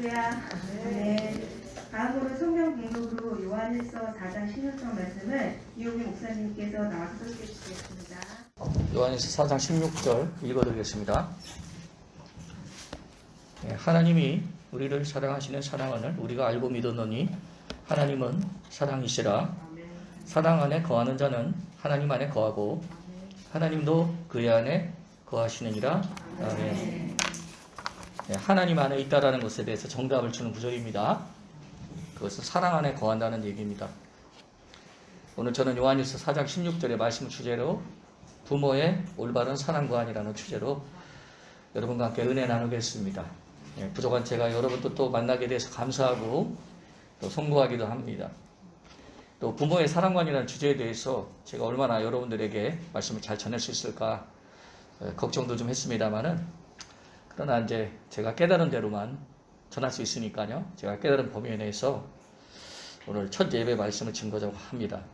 할렐루야. 네. 다음으로 성경 공독으로 요한일서 4장 16절 말씀을 이용희 목사님께서 나와서 설교해 주시겠습니다. 요한일서 4장 16절 읽어드리겠습니다. 하나님이 우리를 사랑하시는 사랑을 우리가 알고 믿었노니 하나님은 사랑이시라. 사랑 안에 거하는 자는 하나님 안에 거하고 하나님도 그의 안에 거하시느니라. 아멘. 하나님 안에 있다라는 것에 대해서 정답을 주는 구절입니다. 그것은 사랑 안에 거한다는 얘기입니다. 오늘 저는 요한일서 4장 16절의 말씀을 주제로 부모의 올바른 사랑관이라는 주제로 여러분과 함께 은혜 나누겠습니다. 부족한 제가 여러분도 또 만나게 돼서 감사하고 또 송구하기도 합니다. 또 부모의 사랑관이라는 주제에 대해서 제가 얼마나 여러분들에게 말씀을 잘 전할 수 있을까 걱정도 좀 했습니다만은 그러나 이제 제가 깨달은 대로만 전할 수 있으니까요. 제가 깨달은 범위 내에서 오늘 첫 예배 말씀을 증거자고 합니다.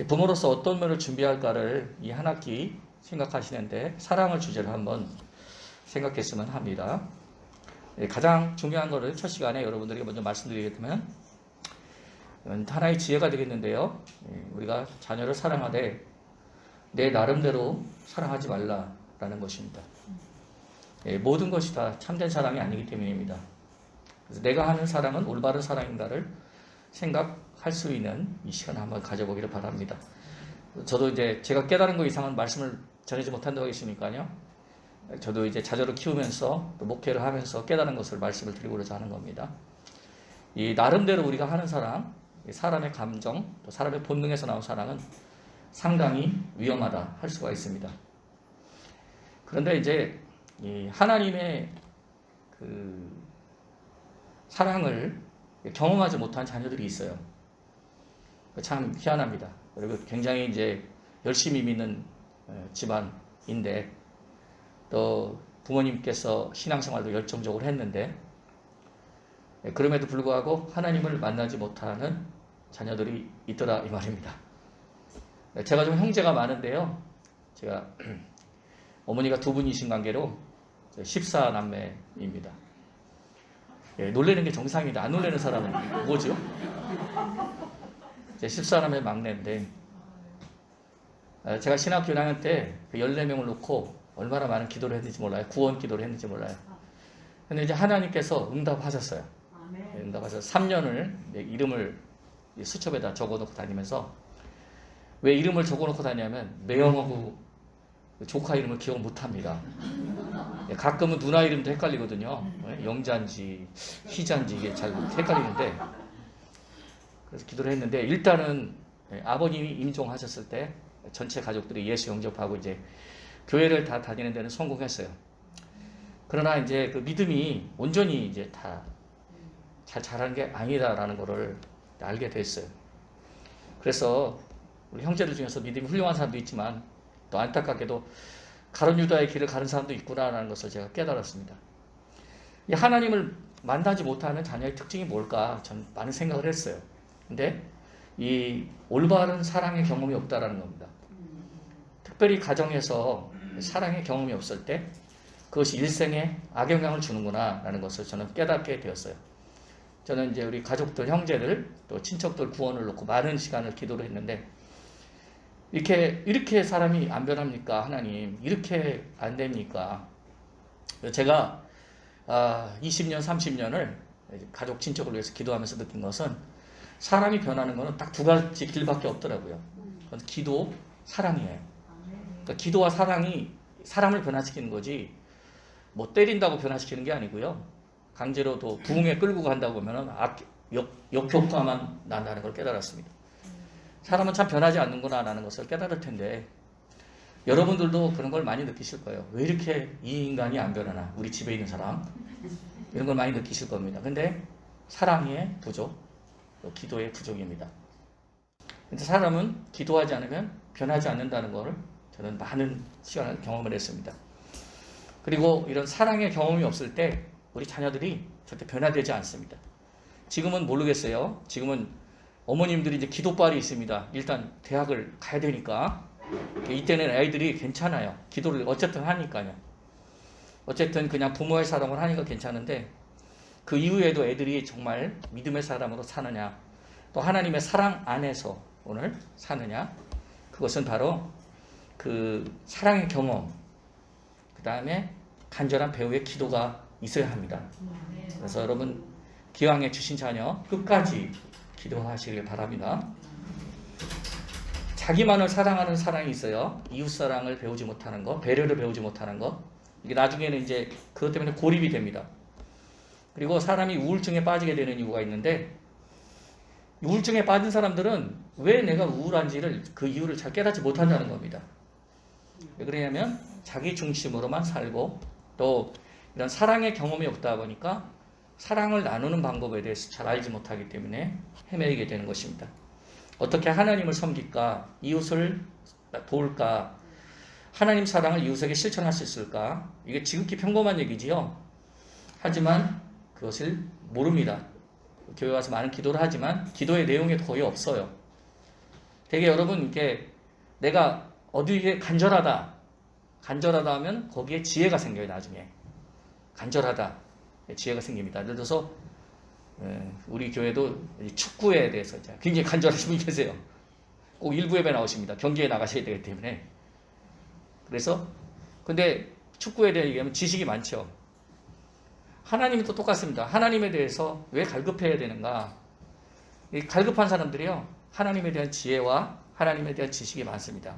부모로서 어떤 면을 준비할까를 이 한 학기 생각하시는데 사랑을 주제로 한번 생각했으면 합니다. 가장 중요한 것을 첫 시간에 여러분들에게 먼저 말씀드리겠다면 하나의 지혜가 되겠는데요. 우리가 자녀를 사랑하되 내 나름대로 사랑하지 말라라는 것입니다. 모든 것이 다 참된 사랑이 아니기 때문입니다. 그래서 내가 하는 사랑은 올바른 사랑인가를 생각할 수 있는 이 시간을 한번 가져보기를 바랍니다. 저도 이제 제가 깨달은 것 이상은 말씀을 전하지 못한다고 했으니까요. 저도 이제 자녀를 키우면서 또 목회를 하면서 깨달은 것을 말씀을 드리고자 하는 겁니다. 이 나름대로 우리가 하는 사랑, 사람의 감정, 또 사람의 본능에서 나온 사랑은 상당히 위험하다 할 수가 있습니다. 그런데 이제 이 하나님의 그 사랑을 경험하지 못한 자녀들이 있어요. 참 희한합니다. 그리고 굉장히 이제 열심히 믿는 집안인데 또 부모님께서 신앙생활도 열정적으로 했는데 그럼에도 불구하고 하나님을 만나지 못하는 자녀들이 있더라 이 말입니다. 제가 좀 형제가 많은데요. 제가 어머니가 두 분이신 관계로 14남매입니다. 놀래는 게 정상입니다. 안 놀래는 사람은 뭐죠? 14남매 막내인데 제가 신학교 1학년 때 14명을 놓고 얼마나 많은 기도를 했는지 몰라요. 구원 기도를 했는지 몰라요. 근데 이제 하나님께서 응답하셨어요. 응답하셔서 3년을 이름을 수첩에다 적어놓고 다니면서 왜 이름을 적어놓고 다니냐면 매형하고 조카 이름을 기억 못합니다. 가끔은 누나 이름도 헷갈리거든요. 영자인지 희자인지 이게 잘 헷갈리는데 그래서 기도를 했는데 일단은 아버님이 임종하셨을 때 전체 가족들이 예수 영접하고 이제 교회를 다 다니는 데는 성공했어요. 그러나 이제 그 믿음이 온전히 이제 다 잘 자라는 게 아니다라는 거를 알게 됐어요. 그래서 우리 형제들 중에서 믿음이 훌륭한 사람도 있지만 또 안타깝게도 가룟 유다의 길을 가는 사람도 있구나라는 것을 제가 깨달았습니다. 이 하나님을 만나지 못하는 자녀의 특징이 뭘까? 전 많은 생각을 했어요. 근데 이 올바른 사랑의 경험이 없다라는 겁니다. 특별히 가정에서 사랑의 경험이 없을 때 그것이 일생에 악영향을 주는구나라는 것을 저는 깨닫게 되었어요. 저는 이제 우리 가족들, 형제들, 또 친척들 구원을 놓고 많은 시간을 기도를 했는데 이렇게 사람이 안 변합니까? 하나님 이렇게 안 됩니까? 제가 20년, 30년을 가족, 친척을 위해서 기도하면서 느낀 것은 사람이 변하는 것은 딱 두 가지 길밖에 없더라고요. 그건 기도, 사랑이에요. 그러니까 기도와 사랑이 사람을 변화시키는 거지 뭐 때린다고 변화시키는 게 아니고요. 강제로 또 부흥에 끌고 간다고 보면 역효과만 난다는 걸 깨달았습니다. 사람은 참 변하지 않는구나 라는 것을 깨달을 텐데 여러분들도 그런 걸 많이 느끼실 거예요. 왜 이렇게 이 인간이 안 변하나? 우리 집에 있는 사람 이런 걸 많이 느끼실 겁니다. 근데 사랑의 부족, 또 기도의 부족입니다. 근데 사람은 기도하지 않으면 변하지 않는다는 것을 저는 많은 시간을 경험을 했습니다. 그리고 이런 사랑의 경험이 없을 때 우리 자녀들이 절대 변화되지 않습니다. 지금은 모르겠어요. 지금은 어머님들이 이제 기도빨이 있습니다. 일단 대학을 가야 되니까. 이때는 아이들이 괜찮아요. 기도를 어쨌든 하니까요. 어쨌든 그냥 부모의 사랑을 하니까 괜찮은데 그 이후에도 애들이 정말 믿음의 사람으로 사느냐, 또 하나님의 사랑 안에서 오늘 사느냐, 그것은 바로 그 사랑의 경험, 그 다음에 간절한 배우의 기도가 있어야 합니다. 그래서 여러분 기왕에 주신 자녀 끝까지 기도하시길 바랍니다. 자기만을 사랑하는 사랑이 있어요. 이웃 사랑을 배우지 못하는 거, 배려를 배우지 못하는 거. 이게 나중에는 이제 그것 때문에 고립이 됩니다. 그리고 사람이 우울증에 빠지게 되는 이유가 있는데, 우울증에 빠진 사람들은 왜 내가 우울한지를 그 이유를 잘 깨닫지 못한다는 겁니다. 왜 그러냐면 자기 중심으로만 살고 또 이런 사랑의 경험이 없다 보니까 사랑을 나누는 방법에 대해서 잘 알지 못하기 때문에 헤매게 되는 것입니다. 어떻게 하나님을 섬길까? 이웃을 도울까? 하나님 사랑을 이웃에게 실천할 수 있을까? 이게 지극히 평범한 얘기지요. 하지만 그것을 모릅니다. 교회 와서 많은 기도를 하지만 기도의 내용이 거의 없어요. 되게 여러분 이렇게 내가 어디에 간절하다 하면 거기에 지혜가 생겨요. 나중에 간절하다 지혜가 생깁니다. 예를 들어서 우리 교회도 축구에 대해서 굉장히 간절하신 분이 계세요. 꼭 일부 예배 나오십니다. 경기에 나가셔야 되기 때문에. 그래서 근데 축구에 대해 얘기하면 지식이 많죠. 하나님도 똑같습니다. 하나님에 대해서 왜 갈급해야 되는가? 이 갈급한 사람들이요, 하나님에 대한 지혜와 하나님에 대한 지식이 많습니다.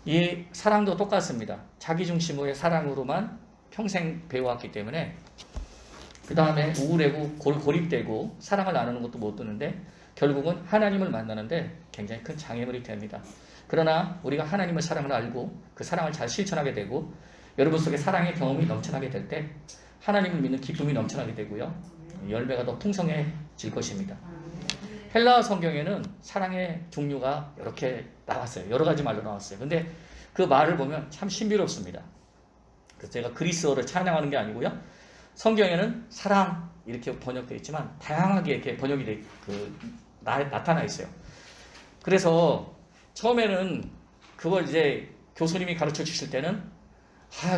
이 사랑도 똑같습니다. 자기 중심의 사랑으로만 평생 배워왔기 때문에 그 다음에 우울하고 고립되고 사랑을 나누는 것도 못 듣는데 결국은 하나님을 만나는데 굉장히 큰 장애물이 됩니다. 그러나 우리가 하나님의 사랑을 알고 그 사랑을 잘 실천하게 되고 여러분 속에 사랑의 경험이 넘쳐나게 될 때 하나님을 믿는 기쁨이 넘쳐나게 되고요. 열매가 더 풍성해질 것입니다. 헬라어 성경에는 사랑의 종류가 이렇게 나왔어요. 여러 가지 말로 나왔어요. 근데 그 말을 보면 참 신비롭습니다. 그래서 제가 그리스어를 찬양하는 게 아니고요. 성경에는 사랑 이렇게 번역되어 있지만 다양하게 이렇게 번역이 나타나 있어요. 그래서 처음에는 그걸 이제 교수님이 가르쳐 주실 때는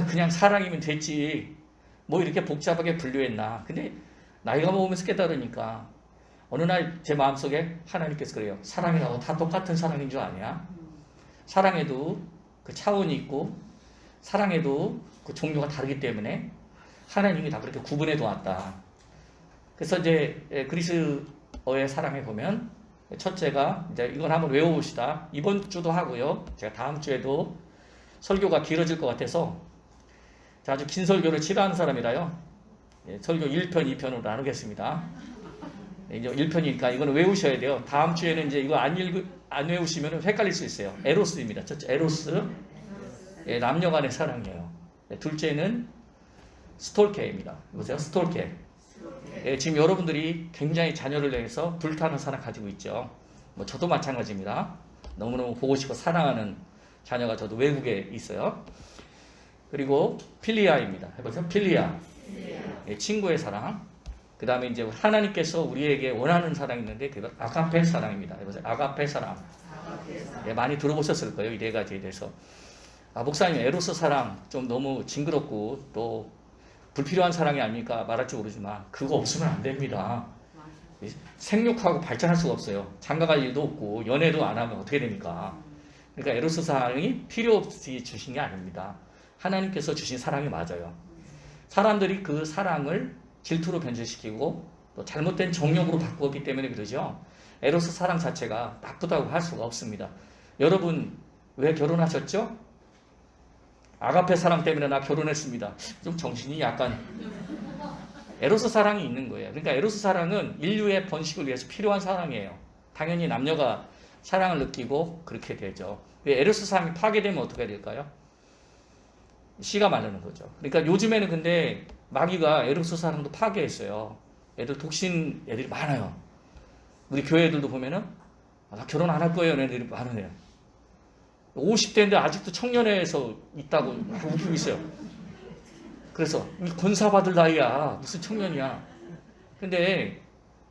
그냥 사랑이면 됐지 뭐 이렇게 복잡하게 분류했나. 근데 나이가 먹으면서 깨달으니까 어느 날 제 마음속에 하나님께서 그래요. 사랑이라고 다 똑같은 사랑인 줄 아냐? 사랑에도 그 차원이 있고 사랑에도 그 종류가 다르기 때문에 하나님이 다 그렇게 구분해 두었다. 그래서 이제 그리스어의 사랑에 보면 첫째가 이제 이건 한번 외워봅시다. 이번 주도 하고요. 제가 다음 주에도 설교가 길어질 것 같아서 아주 긴 설교를 싫어하는 사람이라요. 설교 1편, 2편으로 나누겠습니다. 이제 1편이니까 이거는 외우셔야 돼요. 다음 주에는 이제 이거 안 외우시면 헷갈릴 수 있어요. 에로스입니다. 첫째, 에로스. 남녀 간의 사랑이에요. 둘째는 스톨케입니다. 보세요. 스톨케. 지금 여러분들이 굉장히 자녀를 위해서 불타는 사랑 가지고 있죠. 뭐 저도 마찬가지입니다. 너무너무 보고 싶고 사랑하는 자녀가 저도 외국에 있어요. 그리고 필리아입니다. 해보세요. 필리아. 친구의 사랑. 그 다음에 이제 하나님께서 우리에게 원하는 사랑이 있는데 그건 아가페 사랑입니다. 해보세요. 아가페 사랑. 많이 들어보셨을 거예요. 이 네 가지에 대해서. 목사님 에로스 사랑 좀 너무 징그럽고 또 불필요한 사랑이 아닙니까? 말할지 모르지만 그거 없으면 안 됩니다. 생육하고 발전할 수가 없어요. 장가갈 일도 없고 연애도 안 하면 어떻게 됩니까? 그러니까 에로스 사랑이 필요 없이 주신 게 아닙니다. 하나님께서 주신 사랑이 맞아요. 사람들이 그 사랑을 질투로 변질시키고 또 잘못된 정욕으로 바꾸었기 때문에 그러죠. 에로스 사랑 자체가 나쁘다고 할 수가 없습니다. 여러분 왜 결혼하셨죠? 아가페 사랑 때문에 나 결혼했습니다. 좀 정신이 약간 에로스 사랑이 있는 거예요. 그러니까 에로스 사랑은 인류의 번식을 위해서 필요한 사랑이에요. 당연히 남녀가 사랑을 느끼고 그렇게 되죠. 에로스 사랑이 파괴되면 어떻게 될까요? 씨가 마르는 거죠. 그러니까 요즘에는 근데 마귀가 에로스 사랑도 파괴했어요. 애들 독신 애들이 많아요. 우리 교회 애들도 보면은 나 결혼 안 할 거예요. 애들이 많으네요. 50대인데 아직도 청년회에서 있다고 막 웃기고 있어요. 그래서 권사받을 나이야. 무슨 청년이야. 근데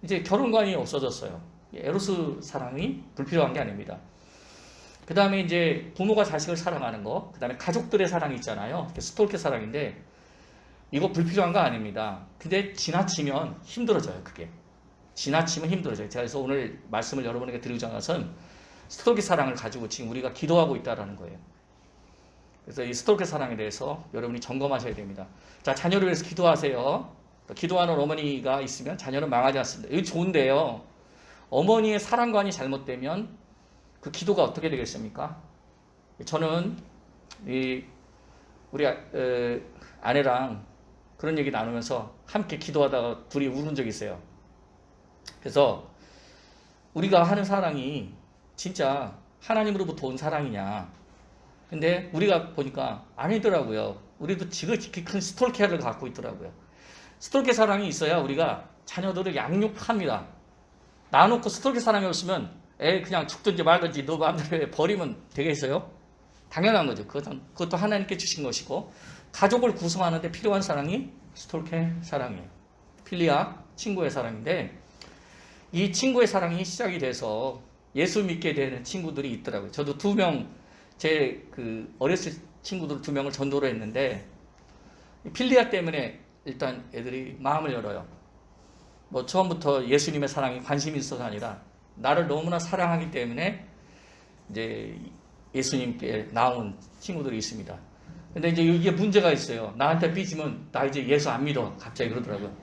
이제 결혼관이 없어졌어요. 에로스 사랑이 불필요한 게 아닙니다. 그 다음에 이제 부모가 자식을 사랑하는 거, 그 다음에 가족들의 사랑이 있잖아요. 스톨케 사랑인데 이거 불필요한 거 아닙니다. 근데 지나치면 힘들어져요. 그게 지나치면 힘들어져요. 제가 그래서 오늘 말씀을 여러분에게 드리고자 하는 것은 스토르게 사랑을 가지고 지금 우리가 기도하고 있다라는 거예요. 그래서 이 스토르게 사랑에 대해서 여러분이 점검하셔야 됩니다. 자, 자녀를 위해서 기도하세요. 기도하는 어머니가 있으면 자녀는 망하지 않습니다. 이거 좋은데요. 어머니의 사랑관이 잘못되면 그 기도가 어떻게 되겠습니까? 저는 우리 아내랑 그런 얘기 나누면서 함께 기도하다가 둘이 울은 적이 있어요. 그래서 우리가 하는 사랑이 진짜 하나님으로부터 온 사랑이냐. 근데 우리가 보니까 아니더라고요. 우리도 지극히 큰 스톨케를 갖고 있더라고요. 스톨케 사랑이 있어야 우리가 자녀들을 양육합니다. 놔놓고 스톨케 사랑이 없으면 애 그냥 죽든지 말든지 너 마음대로 해 버리면 되겠어요? 당연한 거죠. 그것도 하나님께 주신 것이고 가족을 구성하는 데 필요한 사랑이 스톨케 사랑이에요. 필리아, 친구의 사랑인데 이 친구의 사랑이 시작이 돼서 예수 믿게 되는 친구들이 있더라고요. 저도 2명, 제 어렸을 친구들 2명을 전도를 했는데 필리아 때문에 일단 애들이 마음을 열어요. 뭐 처음부터 예수님의 사랑에 관심이 있어서가 아니라 나를 너무나 사랑하기 때문에 이제 예수님께 나온 친구들이 있습니다. 근데 이제 이게 문제가 있어요. 나한테 삐지면 나 이제 예수 안 믿어. 갑자기 그러더라고요.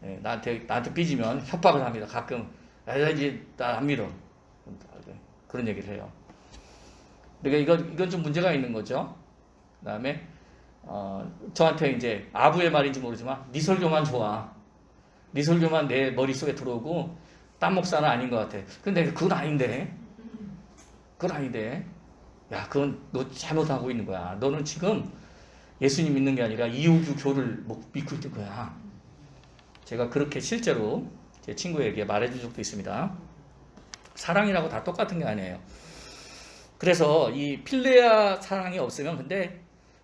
네, 나한테 삐지면 협박을 합니다. 가끔 나 이제 나 안 믿어. 그런 얘기를 해요. 그러니까 이건 좀 문제가 있는 거죠. 그다음에 저한테 이제 아부의 말인지 모르지만 네 설교만 좋아. 네 설교만 내 머릿속에 들어오고 딴 목사는 아닌 것 같아. 근데 그건 아닌데. 야, 그건 너 잘못하고 있는 거야. 너는 지금 예수님 믿는 게 아니라 이호규 교를 믿고 있는 거야. 제가 그렇게 실제로 제 친구에게 말해준 적도 있습니다. 사랑이라고 다 똑같은 게 아니에요. 그래서 이 필레아 사랑이 없으면 근데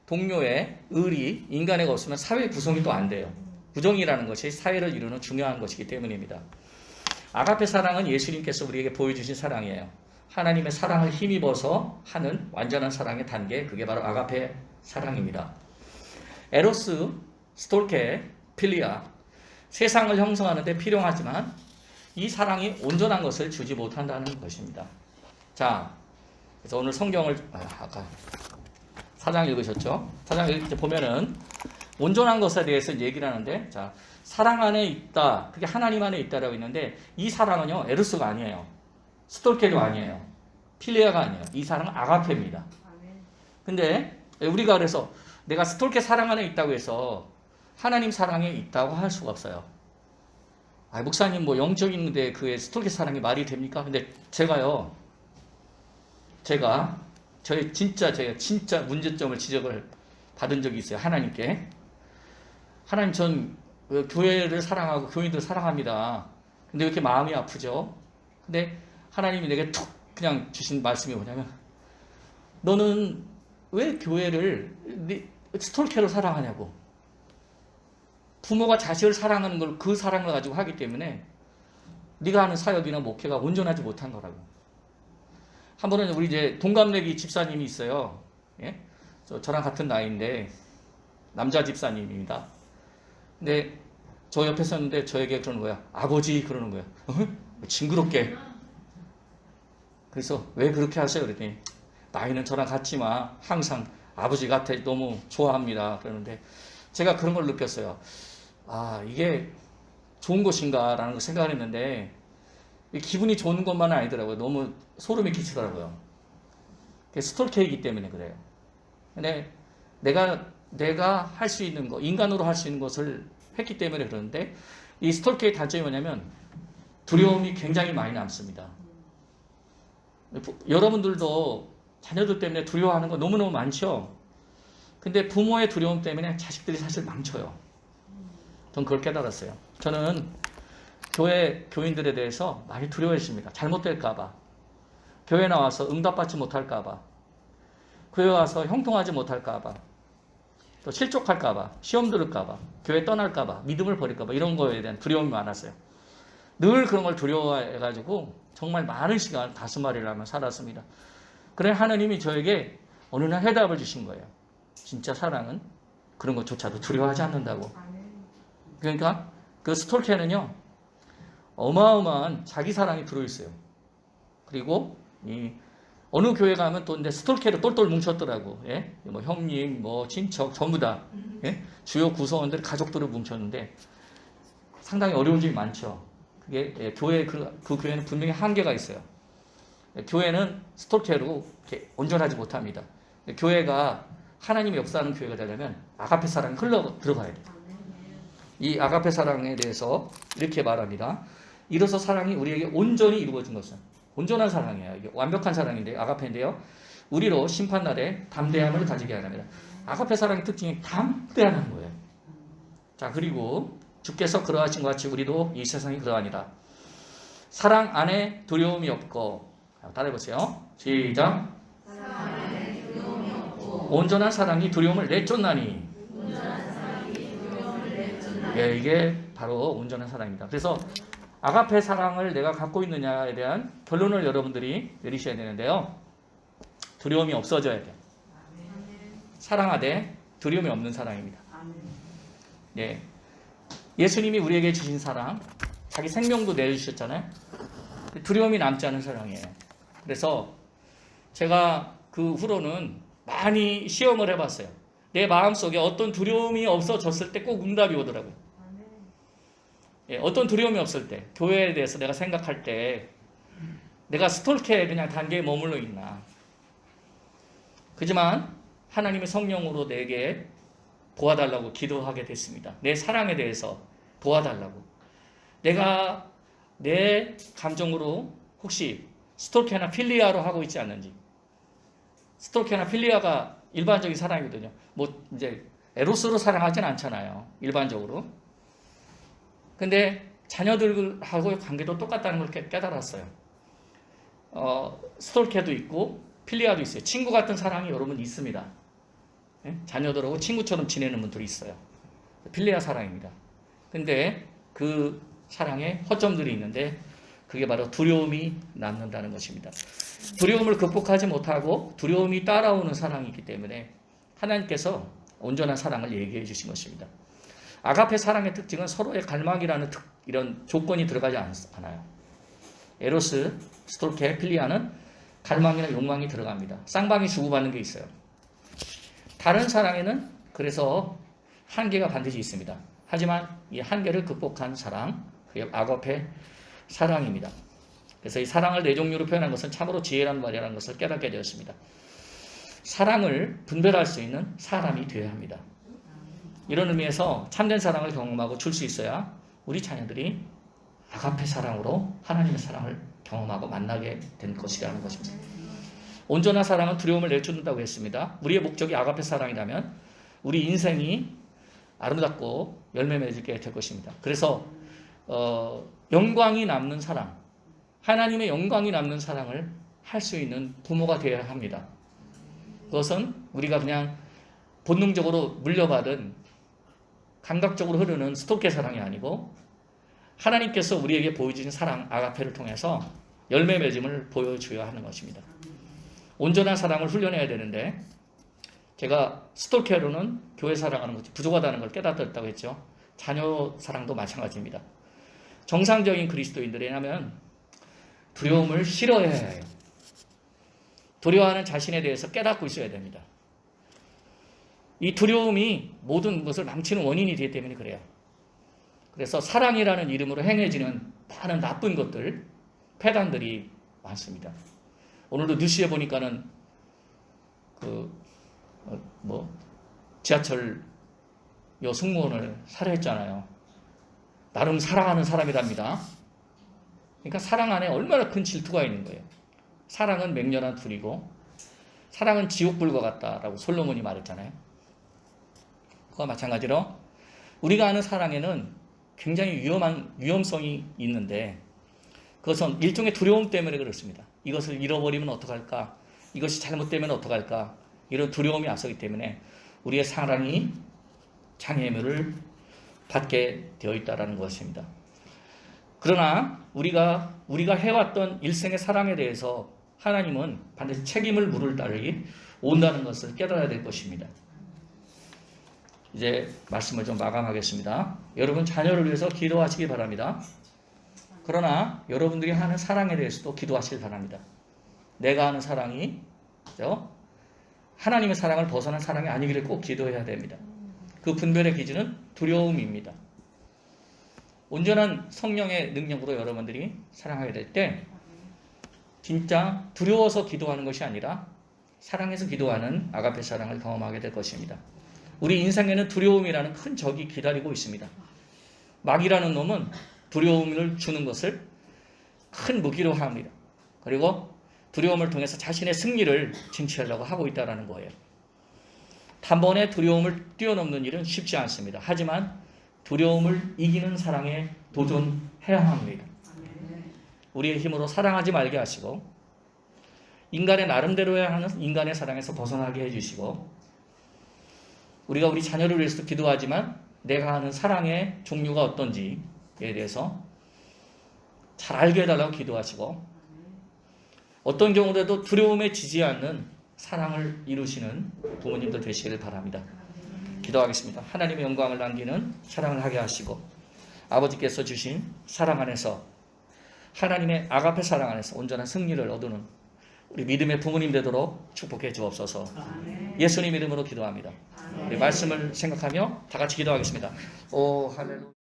동료의 의리, 인간애가 없으면 사회 구성이 또 안 돼요. 부정이라는 것이 사회를 이루는 중요한 것이기 때문입니다. 아가페 사랑은 예수님께서 우리에게 보여주신 사랑이에요. 하나님의 사랑을 힘입어서 하는 완전한 사랑의 단계, 그게 바로 아가페 사랑입니다. 에로스, 스톨케, 필리아, 세상을 형성하는 데 필요하지만 이 사랑이 온전한 것을 주지 못한다는 것입니다. 자, 그래서 오늘 성경을 아까 4장 읽으셨죠? 4장 이제 보면은 온전한 것에 대해서 얘기를 하는데, 자, 사랑 안에 있다. 그게 하나님 안에 있다라고 있는데 이 사랑은요 에르스가 아니에요. 스톨케도 아니에요. 필리아가 아니에요. 이 사랑은 아가페입니다. 근데 우리가 그래서 내가 스톨케 사랑 안에 있다고 해서 하나님 사랑에 있다고 할 수가 없어요. 목사님 뭐 영적인데 그의 스톨케 사랑이 말이 됩니까? 근데 제가 제가 진짜 문제점을 지적을 받은 적이 있어요. 하나님께. 하나님 전 교회를 사랑하고 교인들을 사랑합니다. 근데 왜 이렇게 마음이 아프죠? 근데 하나님이 내게 툭 그냥 주신 말씀이 뭐냐면 너는 왜 교회를 스톨케로 사랑하냐고. 부모가 자식을 사랑하는 걸 그 사랑을 가지고 하기 때문에 네가 하는 사역이나 목회가 온전하지 못한 거라고. 한 번은 우리 이제 동갑내기 집사님이 있어요. 예? 저랑 같은 나이인데 남자 집사님입니다. 근데 저 옆에 섰는데 저에게 그러는 거야. 아버지 그러는 거야. 징그럽게. 그래서 왜 그렇게 하세요? 그랬더니 나이는 저랑 같지만 항상 아버지 같아 너무 좋아합니다. 그러는데 제가 그런 걸 느꼈어요. 이게 좋은 것인가 라는 걸 생각을 했는데 기분이 좋은 것만은 아니더라고요. 너무 소름이 끼치더라고요. 스톨케이기 때문에 그래요. 근데 내가 할 수 있는 거, 인간으로 할 수 있는 것을 했기 때문에 그러는데 이 스톨케의 단점이 뭐냐면 두려움이 굉장히 많이 남습니다. 여러분들도 자녀들 때문에 두려워하는 거 너무너무 많죠? 근데 부모의 두려움 때문에 자식들이 사실 망쳐요. 전 그걸 깨달았어요. 저는 교회 교인들에 대해서 많이 두려워했습니다. 잘못될까봐. 교회 나와서 응답받지 못할까봐. 교회 와서 형통하지 못할까봐. 또 실족할까봐. 시험 들을까봐. 교회 떠날까봐. 믿음을 버릴까봐. 이런 거에 대한 두려움이 많았어요. 늘 그런 걸 두려워해가지고 정말 많은 시간 가슴앓이를 하며 살았습니다. 그래 하나님이 저에게 어느 날 해답을 주신 거예요. 진짜 사랑은 그런 것조차도 두려워하지 않는다고. 그러니까 그 스톨케는요, 어마어마한 자기 사랑이 들어있어요. 그리고 이 어느 교회 가면 또 근데 스톨케로 똘똘 뭉쳤더라고. 예? 뭐 형님, 뭐 친척 전부 다 예? 주요 구성원들 가족들을 뭉쳤는데 상당히 어려운 점이 많죠. 그게 예, 교회 그 교회는 분명히 한계가 있어요. 예, 교회는 스톨케로 이렇게 온전하지 못합니다. 예, 교회가 하나님의 역사하는 교회가 되려면 아가페 사랑이 흘러 들어가야 돼요. 이 아가페 사랑에 대해서 이렇게 말합니다. 이로써 사랑이 우리에게 온전히 이루어진 것은 온전한 사랑이에요. 이게 완벽한 사랑인데 아가페인데요. 우리로 심판날에 담대함을 가지게 하랍니다. 아가페 사랑의 특징이 담대하는 거예요. 자, 그리고 주께서 그러하신 것 같이 우리도 이 세상이 그러하니라. 사랑 안에 두려움이 없고, 따라해보세요. 시작. 온전한 사랑이 두려움을 내쫓나니. 예, 이게 바로 온전한 사랑입니다. 그래서 아가페 사랑을 내가 갖고 있느냐에 대한 결론을 여러분들이 내리셔야 되는데요. 두려움이 없어져야 돼요. 사랑하되 두려움이 없는 사랑입니다. 예. 예수님이 우리에게 주신 사랑, 자기 생명도 내주셨잖아요. 두려움이 남지 않은 사랑이에요. 그래서 제가 그 후로는 많이 시험을 해봤어요. 내 마음속에 어떤 두려움이 없어졌을 때 꼭 응답이 오더라고요. 예, 어떤 두려움이 없을 때, 교회에 대해서 내가 생각할 때 내가 스톨케 그냥 단계에 머물러 있나. 그지만 하나님의 성령으로 내게 도와달라고 기도하게 됐습니다. 내 사랑에 대해서 도와달라고. 내가 내 감정으로 혹시 스톨케나 필리아로 하고 있지 않는지. 스톨케나 필리아가 일반적인 사랑이거든요. 뭐 이제 에로스로 사랑하진 않잖아요. 일반적으로. 근데 자녀들하고의 관계도 똑같다는 걸 깨달았어요. 스톨케도 있고 필리아도 있어요. 친구 같은 사랑이 여러분 있습니다. 예? 자녀들하고 친구처럼 지내는 분들이 있어요. 필리아 사랑입니다. 근데 그 사랑에 허점들이 있는데 그게 바로 두려움이 남는다는 것입니다. 두려움을 극복하지 못하고 두려움이 따라오는 사랑이 있기 때문에 하나님께서 온전한 사랑을 얘기해 주신 것입니다. 아가페 사랑의 특징은 서로의 갈망이라는 이런 조건이 들어가지 않아요. 에로스, 스톨케, 필리아는 갈망이나 욕망이 들어갑니다. 쌍방이 주고받는 게 있어요. 다른 사랑에는 그래서 한계가 반드시 있습니다. 하지만 이 한계를 극복한 사랑, 그게 아가페 사랑입니다. 그래서 이 사랑을 네 종류로 표현한 것은 참으로 지혜란 말이라는 것을 깨닫게 되었습니다. 사랑을 분별할 수 있는 사람이 되어야 합니다. 이런 의미에서 참된 사랑을 경험하고 줄 수 있어야 우리 자녀들이 아가페 사랑으로 하나님의 사랑을 경험하고 만나게 된 것이라는 것입니다. 온전한 사랑은 두려움을 내쫓는다고 했습니다. 우리의 목적이 아가페 사랑이라면 우리 인생이 아름답고 열매 맺게 될 것입니다. 그래서 영광이 남는 사랑, 하나님의 영광이 남는 사랑을 할 수 있는 부모가 되어야 합니다. 그것은 우리가 그냥 본능적으로 물려받은 감각적으로 흐르는 스톨케 사랑이 아니고 하나님께서 우리에게 보여주신 사랑 아가페를 통해서 열매 맺음을 보여줘야 하는 것입니다. 온전한 사랑을 훈련해야 되는데 제가 스톨케로는 교회 사랑하는 것이 부족하다는 걸 깨닫았다고 했죠. 자녀 사랑도 마찬가지입니다. 정상적인 그리스도인들이라면 두려움을 싫어해야 해요. 두려워하는 자신에 대해서 깨닫고 있어야 됩니다. 이 두려움이 모든 것을 망치는 원인이 되기 때문에 그래요. 그래서 사랑이라는 이름으로 행해지는 많은 나쁜 것들, 폐단들이 많습니다. 오늘도 뉴스에 보니까는 지하철 승무원을 살해했잖아요. 나름 사랑하는 사람이랍니다. 그러니까 사랑 안에 얼마나 큰 질투가 있는 거예요. 사랑은 맹렬한 불이고 사랑은 지옥불과 같다라고 솔로몬이 말했잖아요. 그와 마찬가지로 우리가 아는 사랑에는 굉장히 위험성이 있는데 그것은 일종의 두려움 때문에 그렇습니다. 이것을 잃어버리면 어떡할까? 이것이 잘못되면 어떡할까? 이런 두려움이 앞서기 때문에 우리의 사랑이 장애물을 받게 되어 있다는 것입니다. 그러나 우리가 해왔던 일생의 사랑에 대해서 하나님은 반드시 책임을 물을 날이 온다는 것을 깨달아야 될 것입니다. 이제 말씀을 좀 마감하겠습니다. 여러분 자녀를 위해서 기도하시기 바랍니다. 그러나 여러분들이 하는 사랑에 대해서도 기도하시기 바랍니다. 내가 하는 사랑이 그죠? 하나님의 사랑을 벗어난 사랑이 아니기를 꼭 기도해야 됩니다. 그 분별의 기준은 두려움입니다. 온전한 성령의 능력으로 여러분들이 사랑하게 될 때 진짜 두려워서 기도하는 것이 아니라 사랑해서 기도하는 아가페 사랑을 경험하게 될 것입니다. 우리 인생에는 두려움이라는 큰 적이 기다리고 있습니다. 마귀라는 놈은 두려움을 주는 것을 큰 무기로 합니다. 그리고 두려움을 통해서 자신의 승리를 쟁취하려고 하고 있다는 거예요. 단번에 두려움을 뛰어넘는 일은 쉽지 않습니다. 하지만 두려움을 이기는 사랑에 도전해야 합니다. 우리의 힘으로 사랑하지 말게 하시고 인간의 나름대로야 하는 인간의 사랑에서 벗어나게 해주시고 우리가 우리 자녀를 위해서도 기도하지만 내가 하는 사랑의 종류가 어떤지에 대해서 잘 알게 해달라고 기도하시고 어떤 경우라도 두려움에 지지 않는 사랑을 이루시는 부모님들 되시기를 바랍니다. 기도하겠습니다. 하나님의 영광을 남기는 사랑을 하게 하시고 아버지께서 주신 사랑 안에서 하나님의 아가페 사랑 안에서 온전한 승리를 얻는 우리 믿음의 부모님 되도록 축복해 주옵소서. 예수님 이름으로 기도합니다. 우리 말씀을 생각하며 다 같이 기도하겠습니다. 오 할렐루야.